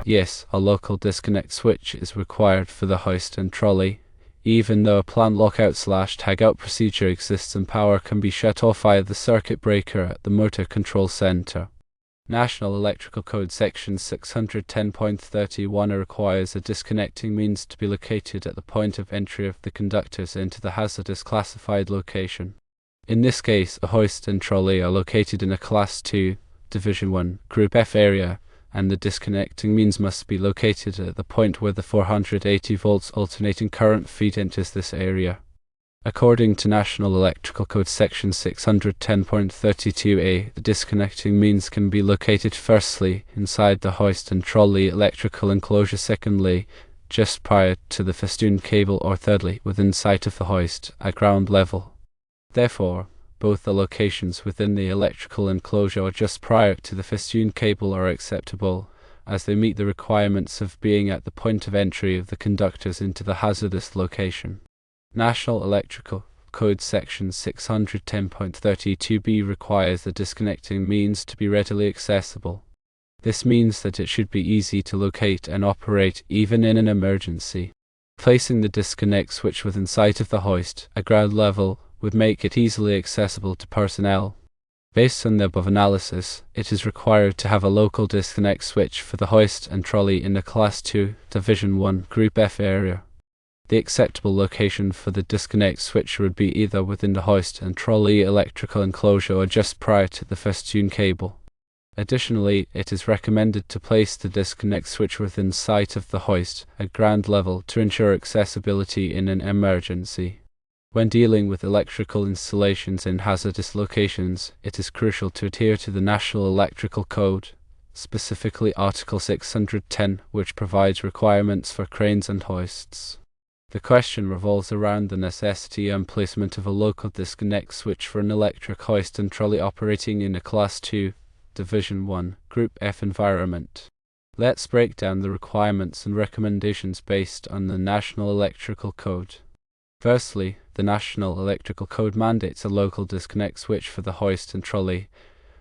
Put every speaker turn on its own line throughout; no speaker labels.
Yes, a local disconnect switch is required for the hoist and trolley, even though a planned lockout/tagout procedure exists and power can be shut off via the circuit breaker at the motor control center. National Electrical Code Section 610.31 requires a disconnecting means to be located at the point of entry of the conductors into the hazardous classified location. In this case, a hoist and trolley are located in a Class 2, Division 1, Group F area, and the disconnecting means must be located at the point where the 480 volts alternating current feed enters this area. According to National Electrical Code Section 610.32a, the disconnecting means can be located firstly inside the hoist and trolley electrical enclosure, secondly just prior to the festoon cable, or thirdly within sight of the hoist at ground level. Therefore, both the locations within the electrical enclosure or just prior to the festoon cable are acceptable, as they meet the requirements of being at the point of entry of the conductors into the hazardous location. National Electrical Code Section 610.32b requires the disconnecting means to be readily accessible. This means that it should be easy to locate and operate even in an emergency. Placing the disconnect switch within sight of the hoist at ground level would make it easily accessible to personnel. Based on the above analysis, it is required to have a local disconnect switch for the hoist and trolley in the Class 2, Division 1, Group F area. The acceptable location for the disconnect switch would be either within the hoist and trolley electrical enclosure or just prior to the festoon cable. Additionally, it is recommended to place the disconnect switch within sight of the hoist at ground level to ensure accessibility in an emergency. When dealing with electrical installations in hazardous locations, it is crucial to adhere to the National Electrical Code, specifically Article 610, which provides requirements for cranes and hoists. The question revolves around the necessity and placement of a local disconnect switch for an electric hoist and trolley operating in a Class 2, Division 1, Group F environment. Let's break down the requirements and recommendations based on the National Electrical Code. Firstly, the National Electrical Code mandates a local disconnect switch for the hoist and trolley,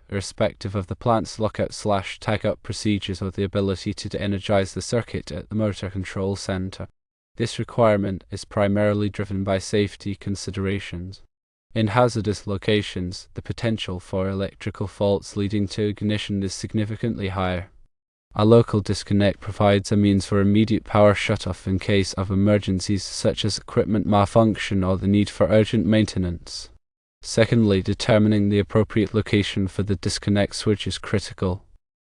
irrespective of the plant's lockout/tagout procedures or the ability to energize the circuit at the motor control center. This requirement is primarily driven by safety considerations. In hazardous locations, the potential for electrical faults leading to ignition is significantly higher. A local disconnect provides a means for immediate power shutoff in case of emergencies such as equipment malfunction or the need for urgent maintenance. Secondly, determining the appropriate location for the disconnect switch is critical.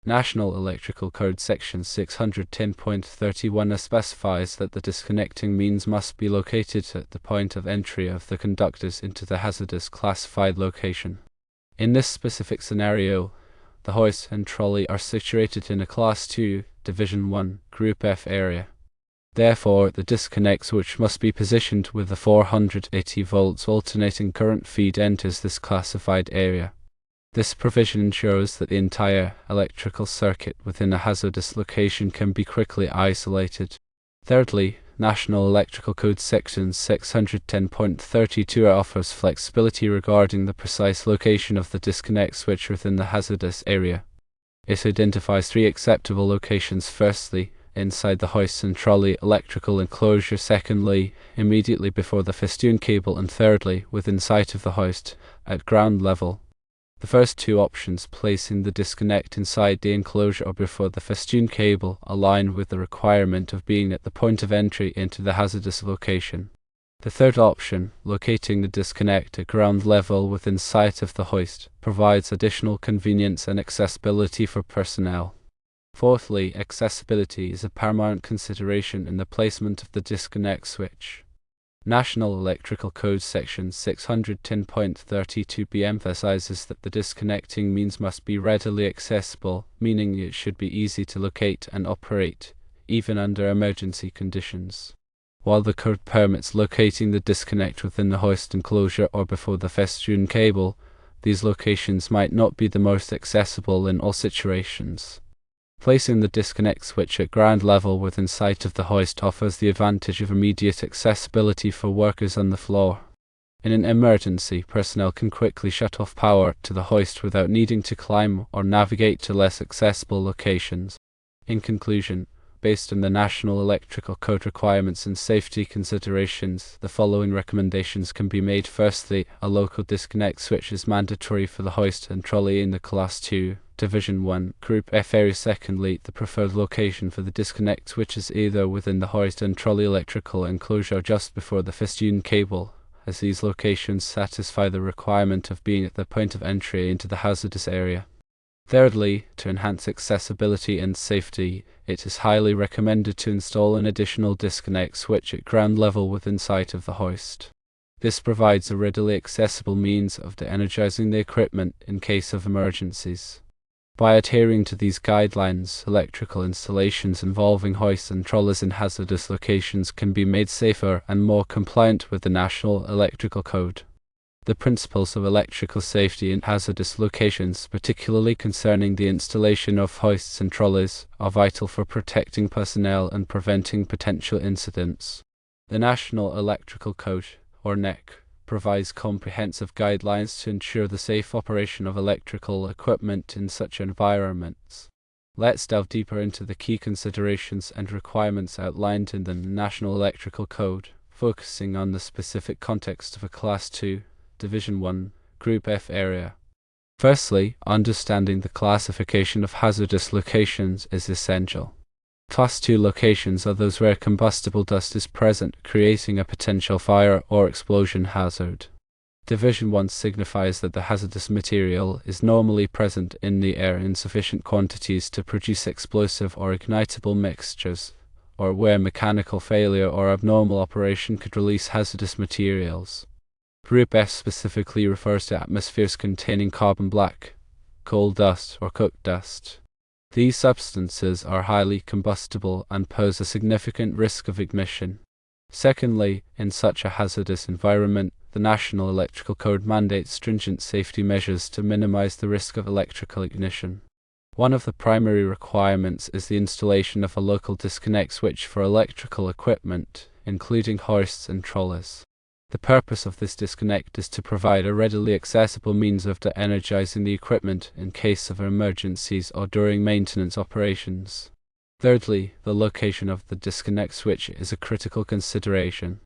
National Electrical Code Section 610.31 specifies that the disconnecting means must be located at the point of entry of the conductors into the hazardous classified location. In this specific scenario, the hoist and trolley are situated in a Class 2, Division 1, Group F area. Therefore, the disconnect switch must be positioned with the 480 volts alternating current feed enters this classified area. This provision ensures that the entire electrical circuit within a hazardous location can be quickly isolated. Thirdly, National Electrical Code Section 610.32 offers flexibility regarding the precise location of the disconnect switch within the hazardous area. It identifies three acceptable locations: firstly, inside the hoist and trolley electrical enclosure, secondly, immediately before the festoon cable, and thirdly, within sight of the hoist at ground level. The first two options, placing the disconnect inside the enclosure or before the festoon cable, align with the requirement of being at the point of entry into the hazardous location. The third option, locating the disconnect at ground level within sight of the hoist, provides additional convenience and accessibility for personnel. Fourthly, accessibility is a paramount consideration in the placement of the disconnect switch. National Electrical Code Section 610.32b emphasizes that the disconnecting means must be readily accessible, meaning it should be easy to locate and operate, even under emergency conditions. While the code permits locating the disconnect within the hoist enclosure or before the festoon cable, these locations might not be the most accessible in all situations. Placing the disconnect switch at ground level within sight of the hoist offers the advantage of immediate accessibility for workers on the floor. In an emergency, personnel can quickly shut off power to the hoist without needing to climb or navigate to less accessible locations. In conclusion, based on the National Electrical Code requirements and safety considerations, the following recommendations can be made. Firstly, a local disconnect switch is mandatory for the hoist and trolley in the Class 2, Division 1, Group F area. Secondly, the preferred location for the disconnect switch is either within the hoist and trolley electrical enclosure or just before the festoon cable, as these locations satisfy the requirement of being at the point of entry into the hazardous area. Thirdly, to enhance accessibility and safety, it is highly recommended to install an additional disconnect switch at ground level within sight of the hoist. This provides a readily accessible means of de-energizing the equipment in case of emergencies. By adhering to these guidelines, electrical installations involving hoists and trolleys in hazardous locations can be made safer and more compliant with the National Electrical Code. The principles of electrical safety in hazardous locations, particularly concerning the installation of hoists and trolleys, are vital for protecting personnel and preventing potential incidents. The National Electrical Code, or NEC, provides comprehensive guidelines to ensure the safe operation of electrical equipment in such environments. Let's delve deeper into the key considerations and requirements outlined in the National Electrical Code, focusing on the specific context of a Class 2, Division 1, Group F area. Firstly, understanding the classification of hazardous locations is essential. Class 2 locations are those where combustible dust is present, creating a potential fire or explosion hazard. Division 1 signifies that the hazardous material is normally present in the air in sufficient quantities to produce explosive or ignitable mixtures, or where mechanical failure or abnormal operation could release hazardous materials. Group F specifically refers to atmospheres containing carbon black, coal dust, or coke dust. These substances are highly combustible and pose a significant risk of ignition. Secondly, in such a hazardous environment, the National Electrical Code mandates stringent safety measures to minimize the risk of electrical ignition. One of the primary requirements is the installation of a local disconnect switch for electrical equipment, including hoists and trolleys. The purpose of this disconnect is to provide a readily accessible means of de-energizing the equipment in case of emergencies or during maintenance operations. Thirdly, the location of the disconnect switch is a critical consideration.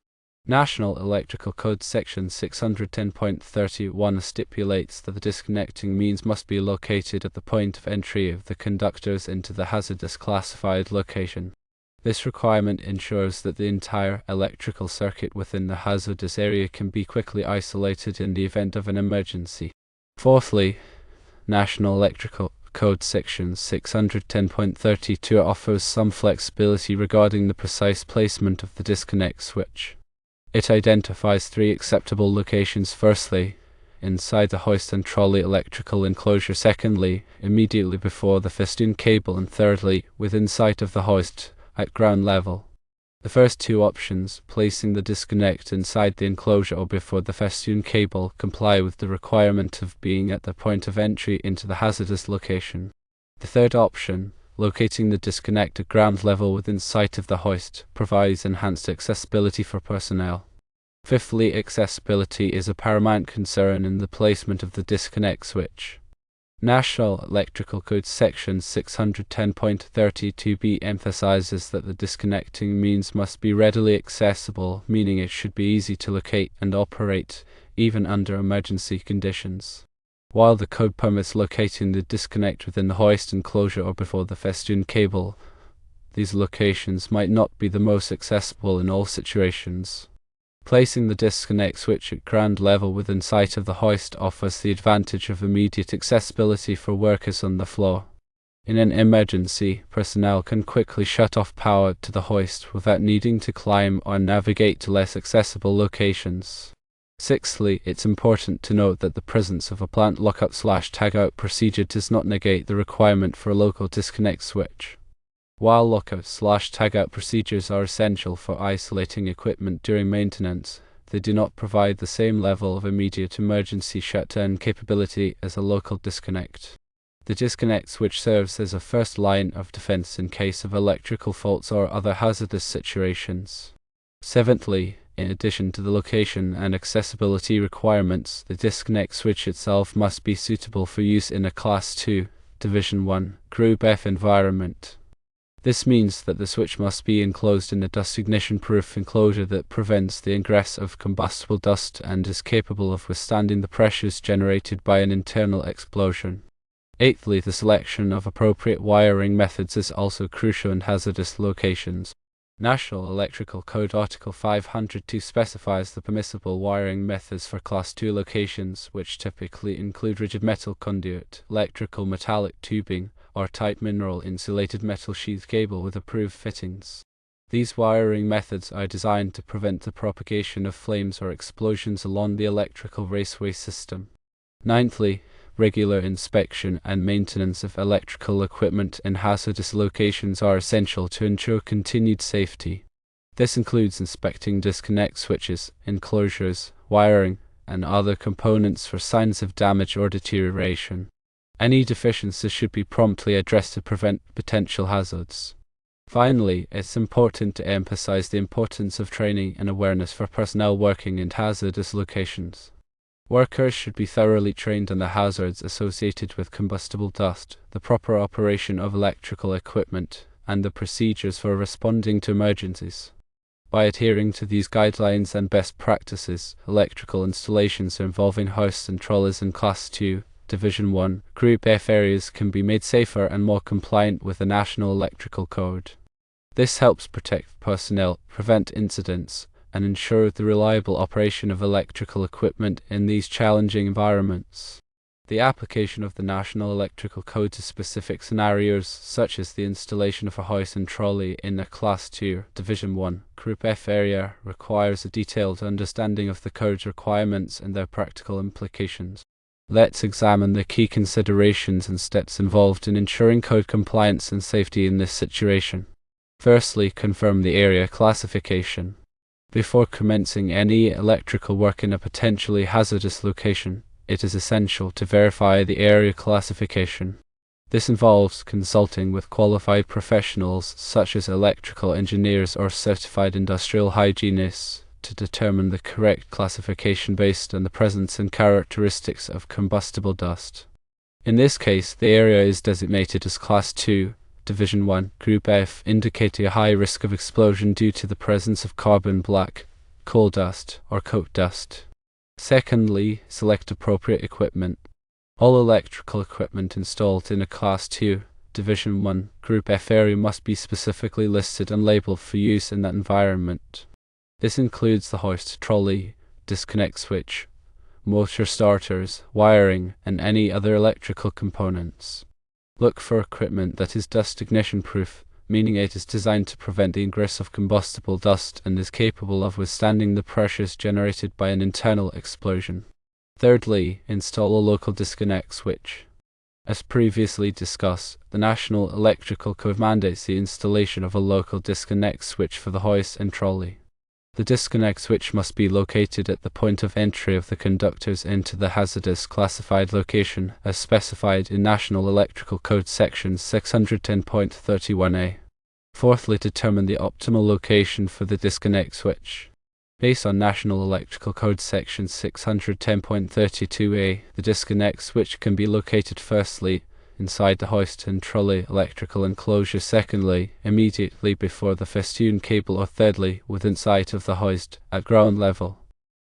National Electrical Code Section 610.31 stipulates that the disconnecting means must be located at the point of entry of the conductors into the hazardous classified location. This requirement ensures that the entire electrical circuit within the hazardous area can be quickly isolated in the event of an emergency. Fourthly, National Electrical Code Section 610.32 offers some flexibility regarding the precise placement of the disconnect switch. It identifies 3 acceptable locations. Firstly, inside the hoist and trolley electrical enclosure. Secondly, immediately before the festoon cable. And thirdly, within sight of the hoist, at ground level. The first 2 options, placing the disconnect inside the enclosure or before the festoon cable, comply with the requirement of being at the point of entry into the hazardous location. The third option, locating the disconnect at ground level within sight of the hoist, provides enhanced accessibility for personnel. Fifthly, accessibility is a paramount concern in the placement of the disconnect switch. National Electrical Code Section 610.32b emphasizes that the disconnecting means must be readily accessible, meaning it should be easy to locate and operate, even under emergency conditions. While the code permits locating the disconnect within the hoist enclosure or before the festoon cable, these locations might not be the most accessible in all situations. Placing the disconnect switch at ground level within sight of the hoist offers the advantage of immediate accessibility for workers on the floor. In an emergency, personnel can quickly shut off power to the hoist without needing to climb or navigate to less accessible locations. Sixthly, it's important to note that the presence of a plant lockout/tagout procedure does not negate the requirement for a local disconnect switch. While lockout/tagout procedures are essential for isolating equipment during maintenance, they do not provide the same level of immediate emergency shutdown capability as a local disconnect. The disconnect switch serves as a first line of defense in case of electrical faults or other hazardous situations. Seventhly, in addition to the location and accessibility requirements, the disconnect switch itself must be suitable for use in a Class 2, Division 1, Group F environment. This means that the switch must be enclosed in a dust ignition-proof enclosure that prevents the ingress of combustible dust and is capable of withstanding the pressures generated by an internal explosion. Eighthly, the selection of appropriate wiring methods is also crucial in hazardous locations. National Electrical Code Article 502 specifies the permissible wiring methods for Class II locations, which typically include rigid metal conduit, electrical metallic tubing, or tight mineral insulated metal sheath cable with approved fittings. These wiring methods are designed to prevent the propagation of flames or explosions along the electrical raceway system. Ninthly, regular inspection and maintenance of electrical equipment in hazardous locations are essential to ensure continued safety. This includes inspecting disconnect switches, enclosures, wiring, and other components for signs of damage or deterioration. Any deficiencies should be promptly addressed to prevent potential hazards. Finally, it's important to emphasize the importance of training and awareness for personnel working in hazardous locations. Workers should be thoroughly trained on the hazards associated with combustible dust, the proper operation of electrical equipment, and the procedures for responding to emergencies. By adhering to these guidelines and best practices, electrical installations involving hoists and trolleys in Class II, Division 1, Group F areas can be made safer and more compliant with the National Electrical Code. This helps protect personnel, prevent incidents, and ensure the reliable operation of electrical equipment in these challenging environments. The application of the National Electrical Code to specific scenarios, such as the installation of a hoist and trolley in a Class II, Division 1, Group F area, requires a detailed understanding of the code's requirements and their practical implications. Let's examine the key considerations and steps involved in ensuring code compliance and safety in this situation. Firstly, confirm the area classification. Before commencing any electrical work in a potentially hazardous location, it is essential to verify the area classification. This involves consulting with qualified professionals such as electrical engineers or certified industrial hygienists to determine the correct classification based on the presence and characteristics of combustible dust. In this case, the area is designated as Class II, Division 1, Group F, indicating a high risk of explosion due to the presence of carbon black, coal dust, or coke dust. Secondly, select appropriate equipment. All electrical equipment installed in a Class II, Division 1, Group F area must be specifically listed and labeled for use in that environment. This includes the hoist, trolley, disconnect switch, motor starters, wiring, and any other electrical components. Look for equipment that is dust ignition proof, meaning it is designed to prevent the ingress of combustible dust and is capable of withstanding the pressures generated by an internal explosion. Thirdly, install a local disconnect switch. As previously discussed, the National Electrical Code mandates the installation of a local disconnect switch for the hoist and trolley. The disconnect switch must be located at the point of entry of the conductors into the hazardous classified location as specified in National Electrical Code Section 610.31a. Fourthly, determine the optimal location for the disconnect switch. Based on National Electrical Code Section 610.32a, the disconnect switch can be located firstly inside the hoist and trolley electrical enclosure, secondly, immediately before the festoon cable, or thirdly, within sight of the hoist, at ground level.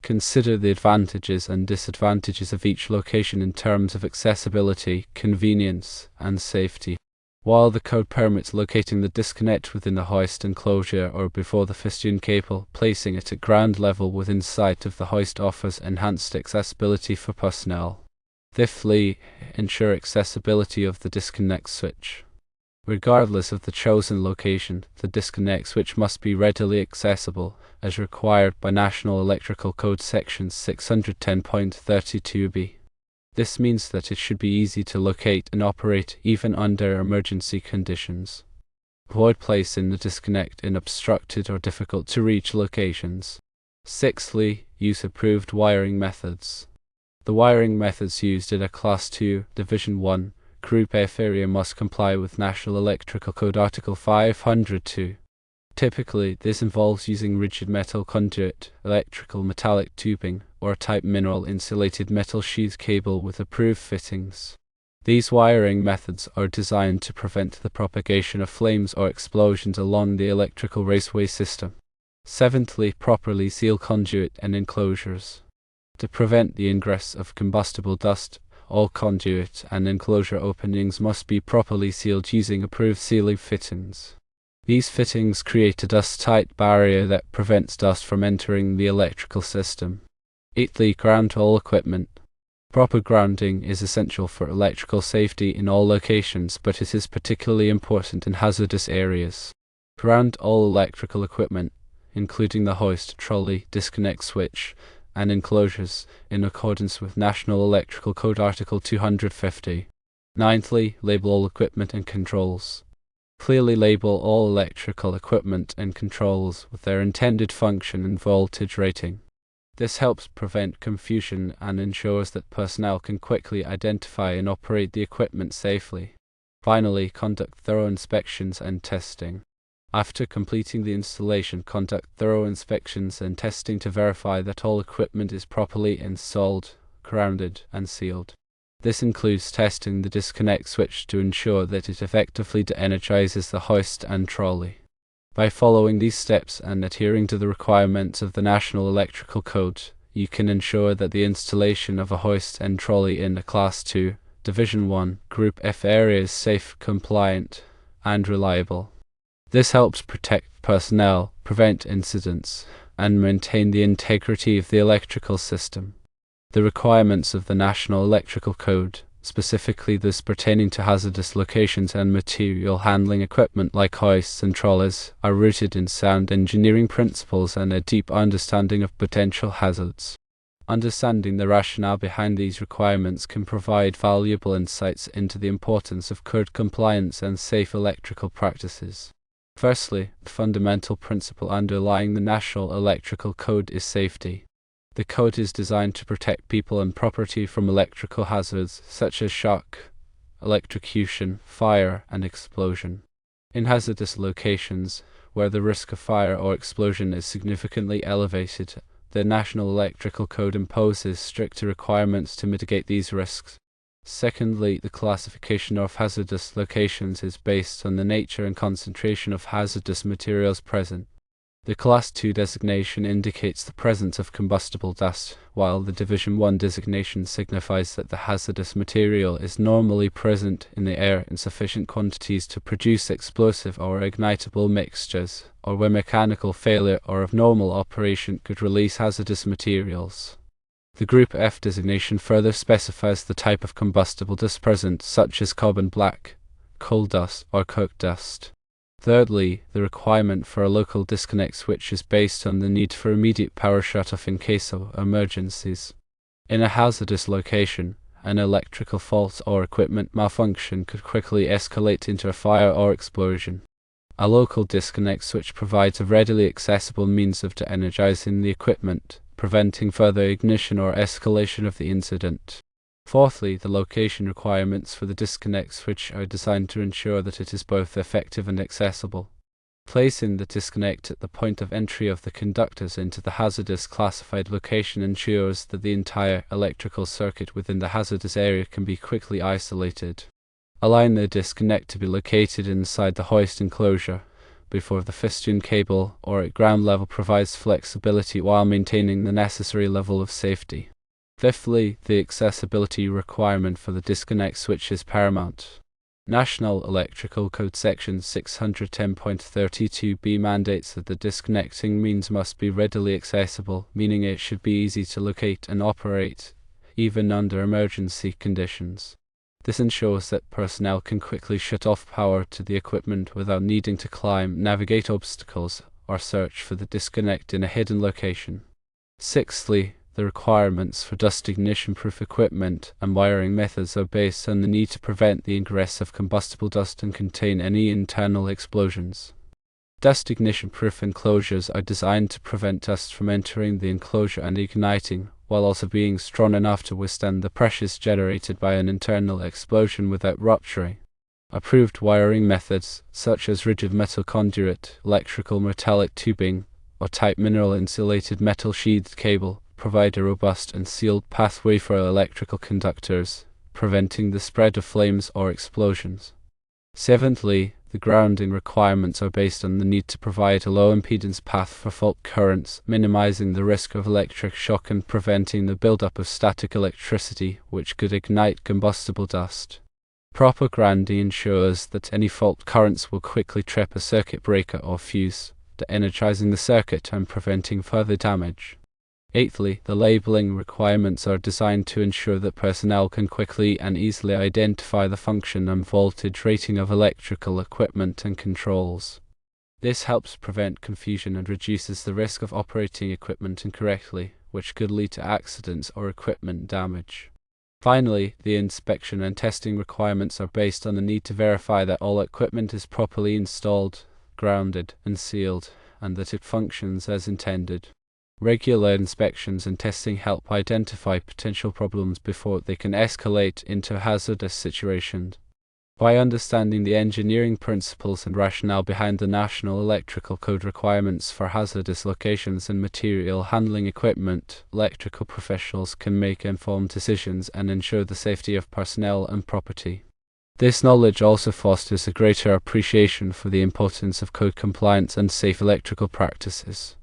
Consider the advantages and disadvantages of each location in terms of accessibility, convenience, and safety. While the code permits locating the disconnect within the hoist enclosure or before the festoon cable, placing it at ground level within sight of the hoist offers enhanced accessibility for personnel. Fifthly, ensure accessibility of the disconnect switch. Regardless of the chosen location, the disconnect switch must be readily accessible, as required by National Electrical Code Section 610.32b. This means that it should be easy to locate and operate even under emergency conditions. Avoid placing the disconnect in obstructed or difficult to reach locations. Sixthly, use approved wiring methods. The wiring methods used in a Class II, Division 1, Group F area must comply with National Electrical Code Article 502. Typically, this involves using rigid metal conduit, electrical metallic tubing, or tight mineral insulated metal sheath cable with approved fittings. These wiring methods are designed to prevent the propagation of flames or explosions along the electrical raceway system. Seventhly, properly seal conduit and enclosures. To prevent the ingress of combustible dust, all conduit and enclosure openings must be properly sealed using approved sealing fittings. These fittings create a dust-tight barrier that prevents dust from entering the electrical system. Eighthly, ground all equipment. Proper grounding is essential for electrical safety in all locations, but it is particularly important in hazardous areas. Ground all electrical equipment, including the hoist, trolley, disconnect switch, and enclosures, in accordance with National Electrical Code Article 250. Ninthly, label all equipment and controls. Clearly label all electrical equipment and controls with their intended function and voltage rating. This helps prevent confusion and ensures that personnel can quickly identify and operate the equipment safely. Finally, conduct thorough inspections and testing. After completing the installation, conduct thorough inspections and testing to verify that all equipment is properly installed, grounded, and sealed. This includes testing the disconnect switch to ensure that it effectively de-energizes the hoist and trolley. By following these steps and adhering to the requirements of the National Electrical Code, you can ensure that the installation of a hoist and trolley in a Class 2, Division 1, Group F area is safe, compliant, and reliable. This helps protect personnel, prevent incidents, and maintain the integrity of the electrical system. The requirements of the National Electrical Code, specifically those pertaining to hazardous locations and material handling equipment like hoists and trolleys, are rooted in sound engineering principles and a deep understanding of potential hazards. Understanding the rationale behind these requirements can provide valuable insights into the importance of code compliance and safe electrical practices. Firstly, the fundamental principle underlying the National Electrical Code is safety. The code is designed to protect people and property from electrical hazards such as shock, electrocution, fire, and explosion. In hazardous locations, where the risk of fire or explosion is significantly elevated, the National Electrical Code imposes stricter requirements to mitigate these risks. Secondly, the classification of hazardous locations is based on the nature and concentration of hazardous materials present. The Class 2 designation indicates the presence of combustible dust, while the Division 1 designation signifies that the hazardous material is normally present in the air in sufficient quantities to produce explosive or ignitable mixtures, or where mechanical failure or abnormal operation could release hazardous materials. The Group F designation further specifies the type of combustible dust present, such as carbon black, coal dust, or coke dust. Thirdly, the requirement for a local disconnect switch is based on the need for immediate power shutoff in case of emergencies. In a hazardous location, an electrical fault or equipment malfunction could quickly escalate into a fire or explosion. A local disconnect switch provides a readily accessible means of de-energizing the equipment, preventing further ignition or escalation of the incident. Fourthly, the location requirements for the disconnect switch are designed to ensure that it is both effective and accessible. Placing the disconnect at the point of entry of the conductors into the hazardous classified location ensures that the entire electrical circuit within the hazardous area can be quickly isolated. Allowing the disconnect to be located inside the hoist enclosure before the fistune cable or at ground level provides flexibility while maintaining the necessary level of safety. Fifthly, the accessibility requirement for the disconnect switch is paramount. National Electrical Code Section 610.32b mandates that the disconnecting means must be readily accessible, meaning it should be easy to locate and operate, even under emergency conditions. This ensures that personnel can quickly shut off power to the equipment without needing to climb, navigate obstacles, or search for the disconnect in a hidden location. Sixthly, the requirements for dust ignition-proof equipment and wiring methods are based on the need to prevent the ingress of combustible dust and contain any internal explosions. Dust ignition-proof enclosures are designed to prevent dust from entering the enclosure and igniting, while also being strong enough to withstand the pressures generated by an internal explosion without rupturing. Approved wiring methods, such as rigid metal conduit, electrical metallic tubing, or tight mineral insulated metal sheathed cable, provide a robust and sealed pathway for electrical conductors, preventing the spread of flames or explosions. Seventhly, the grounding requirements are based on the need to provide a low impedance path for fault currents, minimizing the risk of electric shock and preventing the buildup of static electricity, which could ignite combustible dust. Proper grounding ensures that any fault currents will quickly trip a circuit breaker or fuse, de-energizing the circuit and preventing further damage. Eighthly, the labeling requirements are designed to ensure that personnel can quickly and easily identify the function and voltage rating of electrical equipment and controls. This helps prevent confusion and reduces the risk of operating equipment incorrectly, which could lead to accidents or equipment damage. Finally, the inspection and testing requirements are based on the need to verify that all equipment is properly installed, grounded, and sealed, and that it functions as intended. Regular inspections and testing help identify potential problems before they can escalate into hazardous situations. By understanding the engineering principles and rationale behind the National Electrical Code requirements for hazardous locations and material handling equipment, electrical professionals can make informed decisions and ensure the safety of personnel and property. This knowledge also fosters a greater appreciation for the importance of code compliance and safe electrical practices.